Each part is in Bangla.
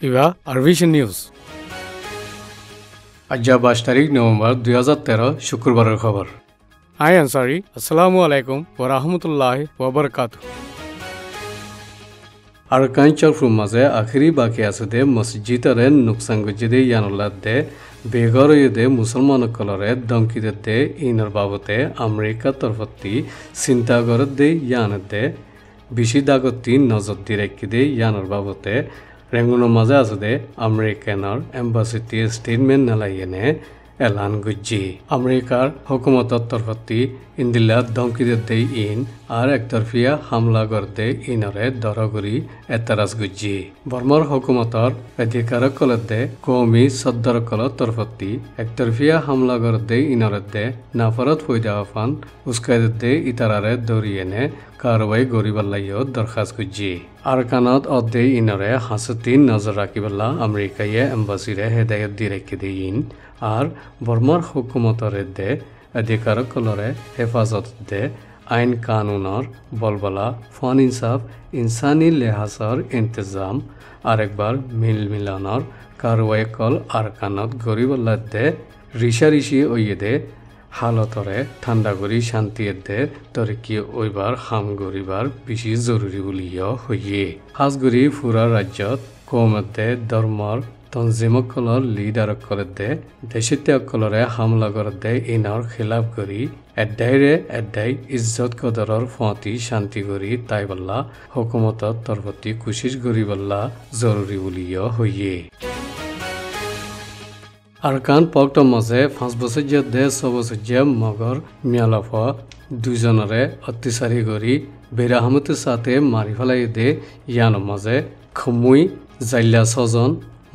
ইবা আরভিশন নিউজ আজ 22 তারিখ নভেম্বর 2013 শুক্রবারের খবর। আই আনসারি আসসালামু আলাইকুম ওয়া রাহমাতুল্লাহি ওয়া বারাকাতুহু। আরকান চরফুর মাঝে আখিরি বাকি আছে দে মসজিদরে নুকসান গজিদে ইয়ানুল্লাহ দে বেগর দে মুসলমান কলরে দমকিদে দে ইনর বাবতে আমেরিকা তরফতি চিন্তা করে দে ইয়ান দে বেশি দাগতি নজর দি রেখে দে ইয়ানর বাবতে রেঙ্গুনোর মাঝে আছে দে আমেরিকানর এম্বাসিটি স্টেটমেন্ট নালাইয়েনে এলান গুজি আমেরিকার হুকুমতর তরফতি ইন্দিল্লা ধমকিদে দে ইন আর একতরফিয়া হামলা করতে ইনরে দরগরি এতারাজ গুজি বর্মার হুকুমতর অধিকারক কলতে কৌমি সদ্দর কল তরফতি একতরফিয়া হামলা করতে ইনরে দে নাফরত ফৈদা আফান উস্কাইদে দে ইতারারে দরিয়েনে কারবাই গরিবাল্লাইও দরখাস্ত গুজি আরকানত অদে ইনরে হাসতিন নজর রাখিবাল্লা আমেরিকায়ে এম্বাসিরে হেদায়ত দি রেখে দে ইন আর বর্মার হুকুমতরে দে অধিকারক কলরে হেফাজত দে আইন কানুনর বলবলা ফন ইনসাফ ইনসানি লেহাজর ইন্তজাম আরেকবার মিলমিলানর কারওয়াই কল আরকানত গরিবাল্লা দে ঋষাঋষি ওইয়ে দে হালতরে ঠান্ডা করি শান্তি দে তরকি ওইবার হাম গরিবার বেশি জরুরি বলিও হইয়ে হাজগুড়ি ফুরা রাজ্যত কৌমতে ধর্মর তঞ্জিমকলর লিডারকলে দেশিত্যকলরে হামলা করতে ইনর খিলাফ করি এড্ডাই ইজ্জত কদরর ফতি শান্তি করি তাই বল্লা হুকুমতর তরফতি কুশিস করি বল্লা জরুরি বলিও হইয়ে আরকান পক্টর মাঝে 5 বছর দে 6 বছর মগর মিয়ালাফ দুজনরে অত্যাচারী করি বেরাহমতের সাথে মারি ফেলাই দে ইয়ানোর মাঝে খমুই জাইল্লা 6 জন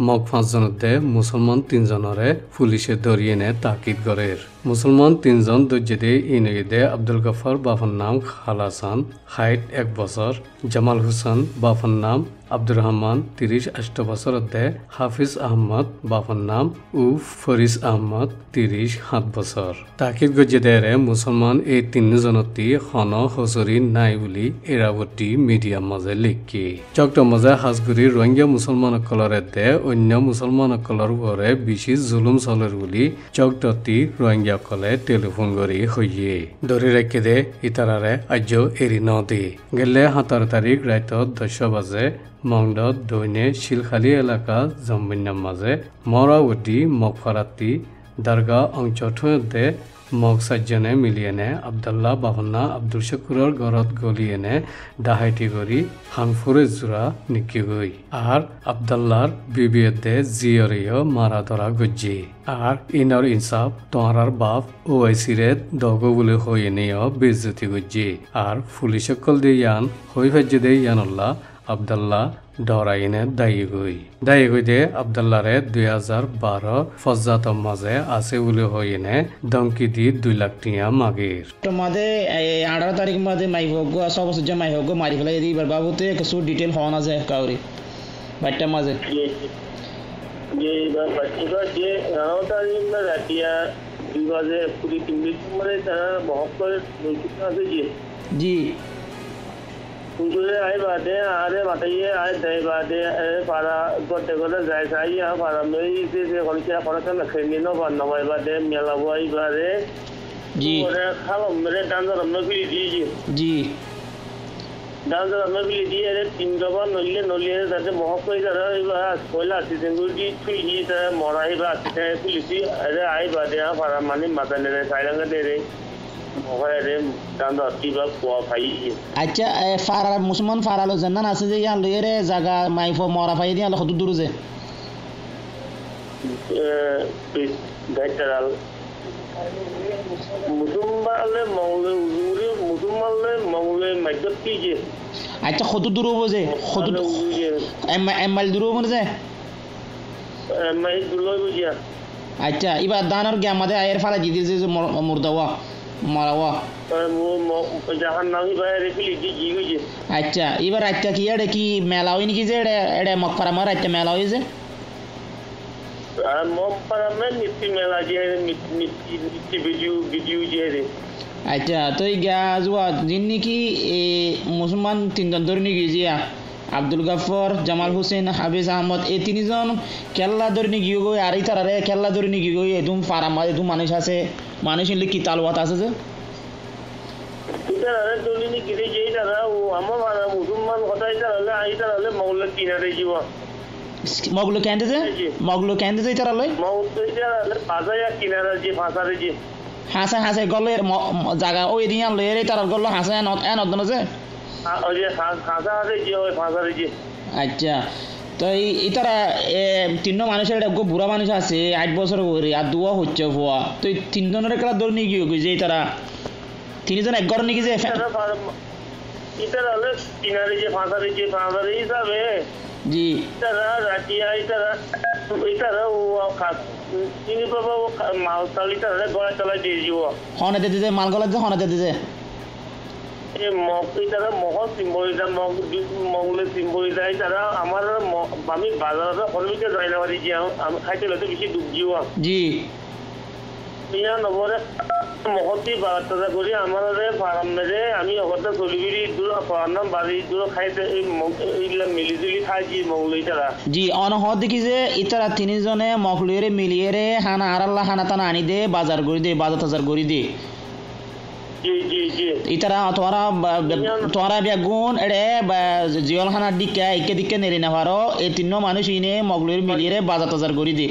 মগ 5 জনতে মুসলমান 3 জনরে পুলিশে ধরিয়ে নে তাকিদ গরের মুসলমান 3 জন দজ্জেদে ইনগেদে আব্দুল গফর বাফার নাম খালাসান হাইট 1 বছর জামাল হুসেন বাফার নাম আব্দুর রহমান 38 বছর দে হাফিজ আহমদ বাফার নাম উ ফরিস আহমদ 37 বছর তাকিদ গজ্জেদে মুসলমান এই 3 জনতি খন হজরি নাই বলি এরাবতী মিডিয়া মাঝে লিখি চক্ট মাঝে হাজগুড়ি রোহিঙ্গা মুসলমান কলরে দে অন্য মুসলমান কলর উপরে বেশি জুলুম চলের বলি চক্টতি রোহিঙ্গা কলে টেলিফোন করি হইয়ে ধরে রেখে দে ইতারারে আজ এরি নদী গেলে 17 তারিখ রাত 10 বাজে মংড দৈনে শিলখালি এলাকা জম্বিনার মাঝে মরাউদ্দি মগফারাতি দরগা অঞ্চলে মগ সাজ্জনে মিলিয়েনে আবদুল্লাহ বাবন্না আব্দুল শকুরর গরত গলিয়েনে ডাহাইটি করি হাংফুরে জোড়া নিকি গই আর আবদুল্লাহর বিবিয়তে জিয়রিও মারা ধরা গজ্জি আর ইনর ইনসাফ তোহার বাপ ওআইসিরে দগ বলে হয়ে নিয়ে বেজ্জতি গজ্জি আর পুলিশ কল দে ইয়ান হই ফেজে দে ইয়ানুল্লাহ আবদুল্লাহ ডরাইনে দায়ী গই দে আবদুল্লাহরে 2012 ফজ্জাত মাঝে আছে বলে হইনে ধমকি দি 2 লাখ টিয়া মাগির তো মাঝে 18 তারিখ মাঝে মাই হোক সব সহ্য মাই হোক মারি ফেলাই দি বাবুতে কিছু ডিটেল হওয়া না যায় কাউরি বাচ্চা মাঝে যে বাচ্চা যে 18 তারিখ না রাতিয়া 2 বাজে পুরি 3 মিনিট মানে তারা বহক করে আছে জি उनके आए बातें आरे बताइए आए दे बातें पारा गोटे गोटे जाए साई यहाँ पारा में इसे कौन क्या कौन सा नखेंगे नो बनना हुआ बातें मेला हुआ ही बातें जी और खालो मेरे डांसर हमने भी दीजिए जी डांसर हमने भी दिए अरे 3 जबान नलिए जाते मोहक कोई जरा बात कोयला आती थी गुड़ी थी ही तरह मोरा ही बात थी पुलिस अरे आई बातें यहाँ पारा मानी माता ने साइलेंट दे रहे আচ্ছা ফারা মুসলমান ফারালো জান্নান আছে যে ইয়ান লইরে জায়গা মাইফ মরা ফাই দিয়া কত দূর যে গাইতারাল মুসলমানলে মাইদত কি যে আচ্ছা কত দূর হবো যে কত এমআইল দূর হবো যে এমআইল দূর হবো যে আচ্ছা এবার দানার গে আমাদের আয়ের ফারা দিদি যে মুর্দাওয়া মারাওয়া জাহান নামি বাইরে ফিলি দি গই আচ্ছা এবার আচ্ছা কি এডে কি মেলা হই নাকি যে এডে মকফারা মার আচ্ছা মেলা হই যে মকফারা মে নিতি মেলা যে নিতি ভিডিও যে রে আচ্ছা তো এই গা জুয়া জিন নাকি মুসলমান 3 জন ধরে নিয়ে গিয়ে আব্দুল গাফর, জামাল হোসেন, হাফিজ আহমদ, এই তিনজন খেলা ধরে নিয়ে গিয়ে গই আর এই তারারে খেলা ধরে নিয়ে গিয়ে গই একদম ফারাম একদম মানুষ আছে, মানুষ হলে কি তালওয়াত আছে যে ইতারে দলিনি গিরে যেই তারা ও আমার মুসলমান কথা ইতারে আইতারে মৌলা কিনারে জীব মগলো কেন্দে যে মগলো কেন্দে যে তারা লই মৌলা ইতারে বাজায়া কিনারে যে ভাষারে যে হাসা হাসা গলের জায়গা ওই দিন লই এর তারা গল্ল হাসা নদ যে ওই যে ভাষা আছে যে ওই ভাষারে যে আচ্ছা তো এই তারা তিন মানুষের একটা বুড়া মানুষ আছে 8 বছর করে আর দুয়া হচ্ছে ভুয়া তো এই তিনজনের খেলা ধরে নিয়ে গিয়ে যে তারা তিনজন এক ঘর নিয়ে যে ইতারা হলে কিনারে যে ভাষারে হিসাবে জি ইতারা রাজিয়া ইতারা ও চিনি পাবো মাল চাল ইতারা গড়া চালাই দিয়ে যাব হনে দিতে যে মাল গলা যে হনে দিতে যে ইতারা মহ সিম্বলিজা মঙ্গলে সিম্বলিজা ইতারা আমার আমি বাজারে হলমিকে যাই না পারি যে আমি খাইতে হলে বেশি ডুব যাওয়া জি ইয়া নবরে মহতি বার্তা করি আমার ফার্ম মেরে আমি অগত চলিবিরি দূর ফার্ম বাড়ি দূর খাইতে এইগুলা মিলিজুলি খাইছি মঙ্গলি তারা জি অনহ দেখি যে ইতারা তিনজনে মখলুয়েরে মিলিয়েরে হানা আরাল্লাহ হানা টানা আনি দে বাজার করি দে বাজার টাজার করি দে জি জি জি ইতারা তোরা বেগুন এড়ে জিওল খানার দিকে একে দিকে নেড়ে না পারো এই তিন মানুষ ইনে মখলুয়ের মিলিয়েরে বাজার টাজার করি দে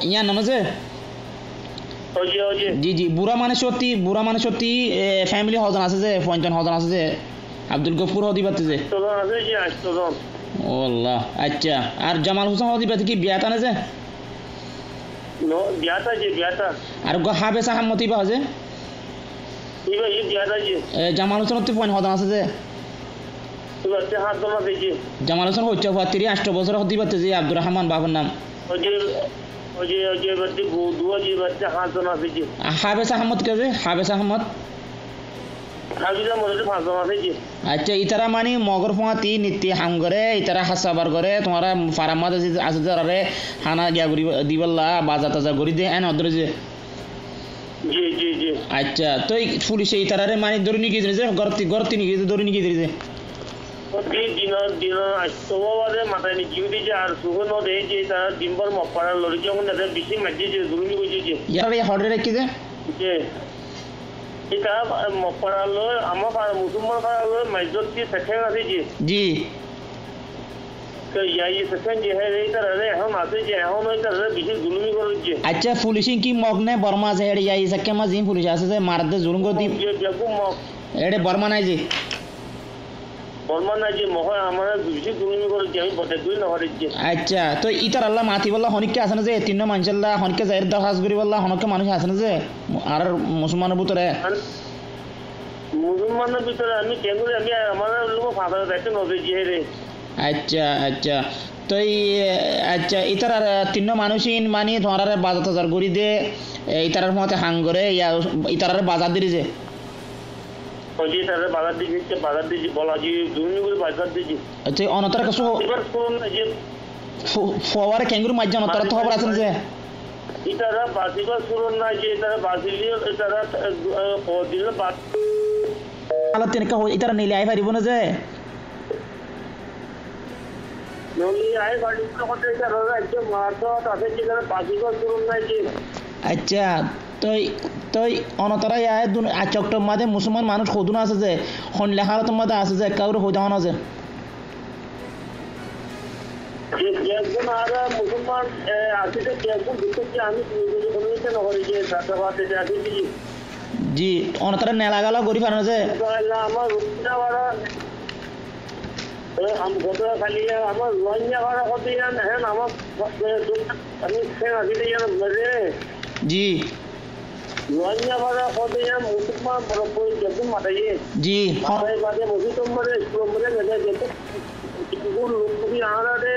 ইয়া নাম আছে জি জি বুড়া মানে সত্যি ফ্যামিলি হজন আছে যে 50 হজন আছে যে আব্দুল গফুর হদি পাতে যে ও আল্লাহ আচ্ছা আর জামাল হোসেন হদি পাতে কি বিয়াত আনে যে নো বিয়াতা যে বিয়াতা আর গো হাবেস আহমদি বা যে ইবা ই বিয়াতা যে জামাল হোসেন তো 50 হজন আছে যে ইবা তে হাত দমা দে যে জামাল হোসেন হচ্ছে 38 বছর হদি পাতে যে আব্দুর রহমান বাবার নাম হাবেস আহমদ কে যে হাবেস আহমদ আচ্ছা ইতারা মানে মগর ফোঁয়াতি নীতি হাম করে ইতারা হাসাবার করে তোমার ফারামাদ আছে যারা হানা গিয়া করি দিবল্লা বাজা তাজা করি দে এন অদরে যে আচ্ছা তো পুলিশে ইতারারে মানে ধরে নিয়ে গিয়ে যে গরতি নিয়ে গিয়ে ধরে নিয়ে গিয়ে যে মাথায় জিউদি যে আর সুগন যে তারা ডিম্বর মপাড়ার লড়ি যখন তাদের বেশি মাঝে যে দুর্নীতি করছে যে ইয়ারা হর্ডে রেখে যে এটা মপাড়ার লয় আমার মুসলমান পাড়ার লয় মাইজত কি সেকেন্ড আছে যে জি ইয়াই সেকেন্ড যে হে তারা এখন আছে যে এখন ওই তারা বেশি জুলুমি করছে আচ্ছা পুলিশিং কি মগনে বর্মা আছে হেড ইয়াই সকে মা জিম পুলিশ আছে যে মারদে জুলুম করে দি এডে বর্মা নাই যে আচ্ছা তো ইতার আল্লাহ মাতি বললা হনিকে আছে না যে তিন মানুষের হনিকে যাই দরখাস্ত করি বললা হনকে মানুষ আছে না যে আর মুসলমানের ভিতরে আমি কেন আমি আমার লোক ফাঁকা দেখতে নজর যে রে আচ্ছা আচ্ছা তো আচ্ছা ইতার তিন মানুষই মানে ধরার বাজার টাজার করি দে ইতার মতে হাং করে ইতার বাজার দিয়ে যে আচ্ছা অনতার কাছে ফওয়ারে ক্যাঙ্গুরু মাঝে অনতার তো খবর আছে যে ইতারা বাসিবা শুরু না যে ইতারা বাসিলিও ইতারা দিল বাত আলা তিনকা ইতারা নিলে আই পারিব না যে নলি আই পারিব না কত ইতারা একদম মারতো তাতে যে বাসিবা শুরু না যে আচ্ছা তো অনতারা আয় চক্টর মাঝে মুসলমান মানুষ খোদুন আছে যে হনলে হালতের মধ্যে আছে যে কাউরে হইতে হন আছে জি অনতারা নেলা গালা গড়ি ফানো যে আমার খালি আমার রোহিঙ্গা ভাড়া কত হ্যাঁ আমার জি রোহিঙ্গা ভাড়া কত মুসলমান যখন মাথায় জি মাথায় বাদে মসজিদ নম্বরে নম্বরে যেতে আনারে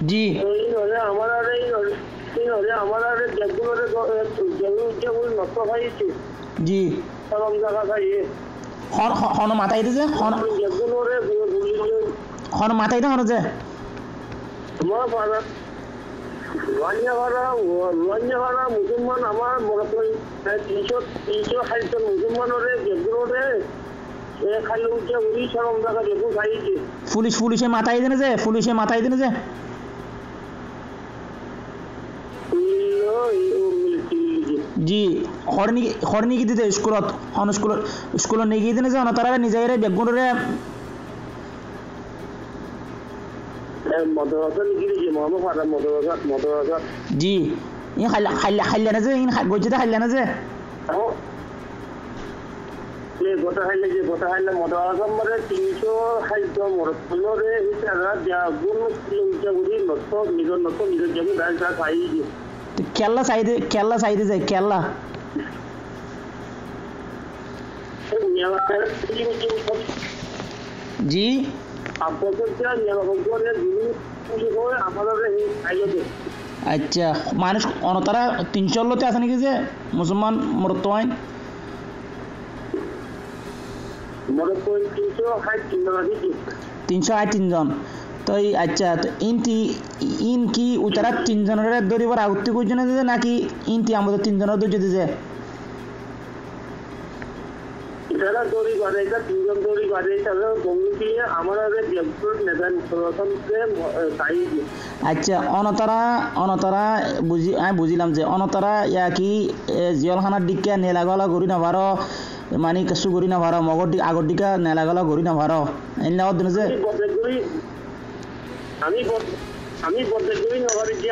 জি আমার আমার যেগুলো নষ্ট খাইছে জি সরম জায়গা খাইয়ে হন মাথায় দিছে হন মাথায় হন যে তোমার ভাড়া রোহিঙ্গা ভাড়া মুসলমান আমার মনে করি 360 মুসলমানরে যেগুলোরে খালি উঠে উড়ি সরম জায়গা দেখো খাইছি পুলিশে মাথায় দিনে যে জি হরনি কি দিতে স্কুলত নিয়ে গিয়ে দিনে যে তারা নিজের বেগুনরে জি ই হাইলা না যে গজ্জিতে হাইলা না যে গোটা হাইলে মদরাজম মানে 300 খাদ্য মরতলরে হিসাবে গুণ উঠে নিজের জমি দায়িত্ব খাই কেল্লা সাইডে যায় কেল্লা জি আচ্ছা মানুষ অনতারা 300 লোতে আছে নাকি যে মুসলমান মরতওয়াইন 363 জন তো আচ্ছা তো ইন কি উতারা 3 জনের দরিবার আউত্তি কইজনে যে নাকি ইনটি আমাদের 3 জনের দরিয়ে দিছে যারা দড়ি বাড়াইটা 3 জন দড়ি বাড়াইটা কমিটি আমরা বিয়াপুর নেদান সরকারকে তাই আচ্ছা অনতারা বুঝিলাম যে অনতারা ইয়া কি জিয়লখানার দিকে নেলাগলা গরি না ভারো মানে কিছু গরি না ভারো মগর দিক আগর দিকে নেলাগলা গরি না ভারো এনলাও দিন যে আমি বলতে করি নগরে যে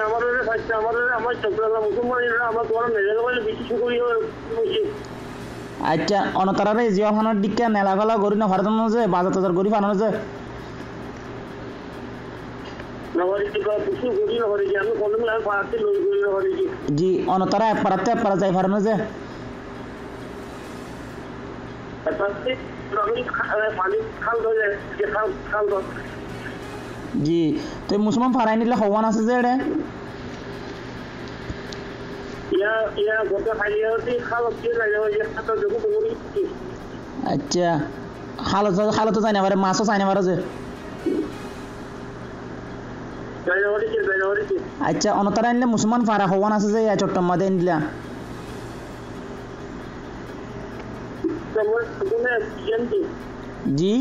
আমার চক্রালা মুসলমানেরা আমার তোমার নেলাগলা বেশি করি হয়েছে আচ্ছা অনতারারে জিয়লখানার দিকে নেলাগলা গরি না ভারত যে বাজার টাজার গরি ফানানো যে জি অনতারা পারাতে পারা যায় ফারানো যে জি তো মুসলমান ফারাই নিলে হওয়ান আছে যে রে আচ্ছা খালো তো চাই না পারে মাছও চাই না পারে যে আচ্ছা অনতারা আনলে মুসলমান ফারা হওয়ান আছে যে চট্টম মাদে আনলা জি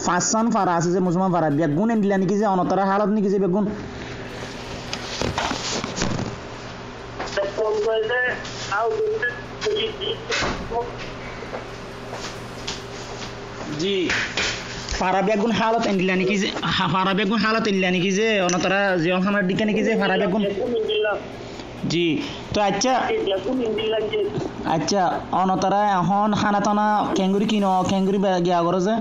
পাঁচজন ফারা আছে যে মুসলমান ফারা বেগুন আনলা নাকি যে অনতারা হালত নাকি যে বেগুন জি ফারা বেগুন হালত আনলা নাকি যে অনতারা জিয়লখানার দিকে নাকি যে ফারা বেগুন জি তো আচ্ছা অনতারা এখন খানা টানা কেঙ্গুরি কিনো কেঙ্গুরি গিয়া করে যে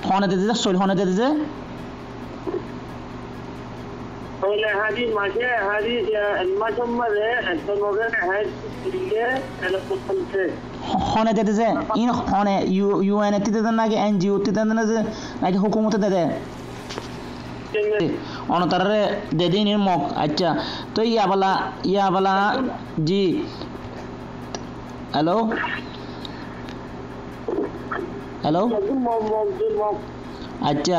হনে দিতে যে হনে দিতে যে ইন হনে ইউএন দিতে দেন নাকি এনজিও দিতে দেন নাকি হুকুমতে দে অনতারে দে দিন মক আচ্ছা তো ইয়াবালা জি হ্যালো আচ্ছা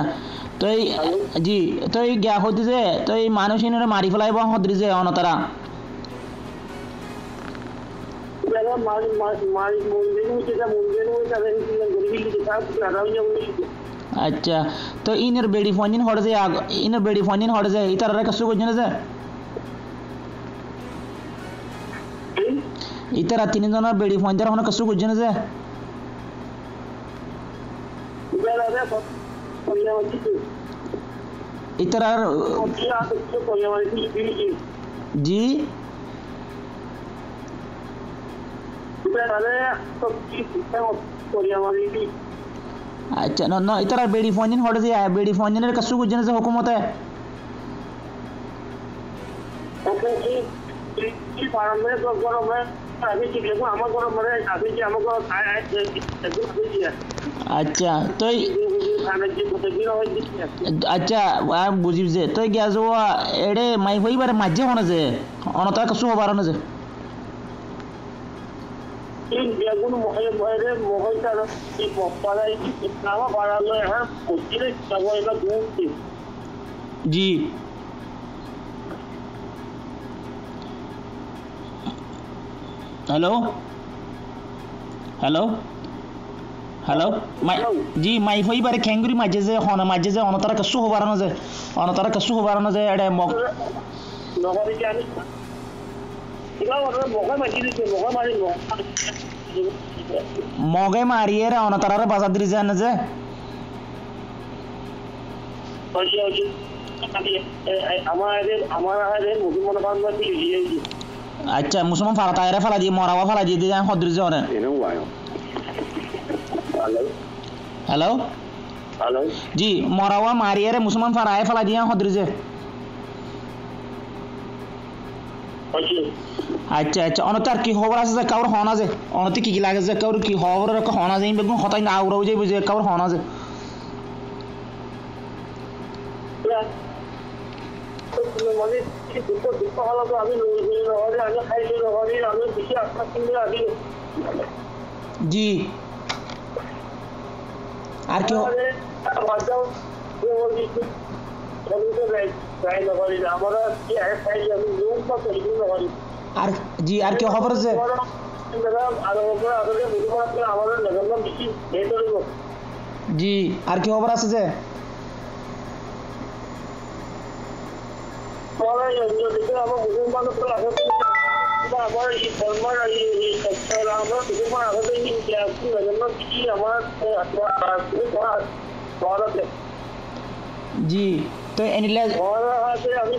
তো জি তো গিয়া হতে যে তো মানুষ ইনরে মারি ফেলাইব হদ্রি যে অনতারা আচ্ছা তো ইনের বেডি ফোনিন হড়ে যে ইতারা কষ্ট করছে না যে ইতারা 3 জনের বেডি ফোন দ্বারা কষ্ট করছে না যে ইতারার জি আচ্ছা ন ইতারা বেডি ফোনিন হড়ে যে বেডি ফোনিনের কষ্ট করছে না যে হুকুমতে আচ্ছা তো আচ্ছা বুঝি যে তুই গিয়া যাওয়া এড়ে মাই হইবারে মাঝে হনে যে অনতা কিছু হবার না যে এই বেগুন মহে তার এই পাড়ায় নামা পাড়ালো হ্যাঁ পশ্চিমে সবাই এবার ঘুরছে জি হ্যালো হ্যালো হ্যালো জি মাই হইবারে খেঙ্গুরি মাঝে যে অনতারা কাসু হবারানো যে এটা নগরে জানি মগে মারিয়ে রে অনতারারে বাজার দিয়ে যায় না যে আচ্ছা মুসলমান ফারা তাইরে ফালা দিয়ে মরাওয়া ফালা দিয়ে দিয়ে হদ্র যে হ্যালো জি মরাওয়া মারিয়ে রে মুসলমান ফারা ফালা দিয়ে হদ্র যে আচ্ছা আচ্ছা অনতার কি খবর আছে যে কাউর হন আছে অনতি কি লাগে যে কাউর কি খবর হন আছে বেগুন হতাই না আউরাও যাইব যে কাউর হন আছে জি আর কি আর জি আর কি খবর আছে জি আর কি খবর আছে যে জি তো এনিলে আমি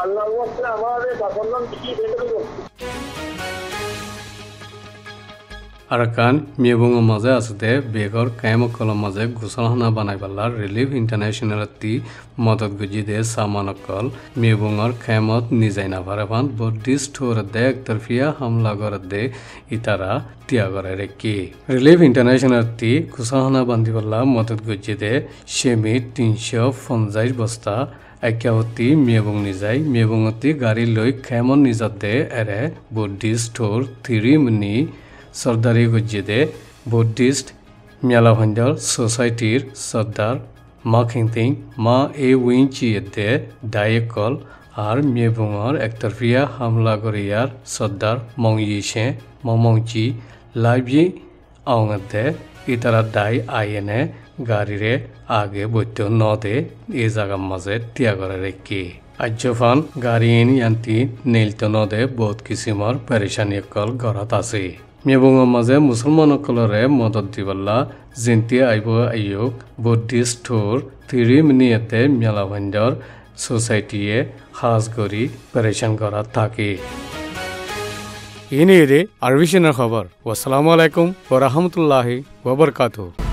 আল্লাহ আমাদের বাসন কি Arakan miyabungo maze asde begor kaimo kolom maze gusalhana banai ballar Relief International ti modot guji de samanokol miyabungor kaimot nijaina baraban Buddhist hor de ektarfiya hamla gor de itara tiagore rekki Relief International ti gusalhana bandi balla modot guji de shemi 350 bosta Ekyawati miyabung nijai miyabungoti gari loi kaimon nijade ere Buddhist hor 3 mini Sardari Gujjide Buddhist Myalabhanjar Society Sardar Ma Khingting Ma E Winchi Yede Dayekol Ar Myebungar Ektarfiya Hamla Goriyar Sardar Mongyishe Momongchi Labyi Aungade Itara Dai Ayene Garire Age Butto Node Izagam Maze Tiagore Rekki Ajofan Garin Yanti Niltonode Both Kisimar Perishani Kol Goratasi Miyabungo maze musulmano kolore modot diballa zinti aibo ayuk Buddhist tour 3 minute Myalabhanjar society e khas gori pareshan kora thaki ini re arvishener khabar wassalamu alaikum wa rahmatullahi wa barakatuh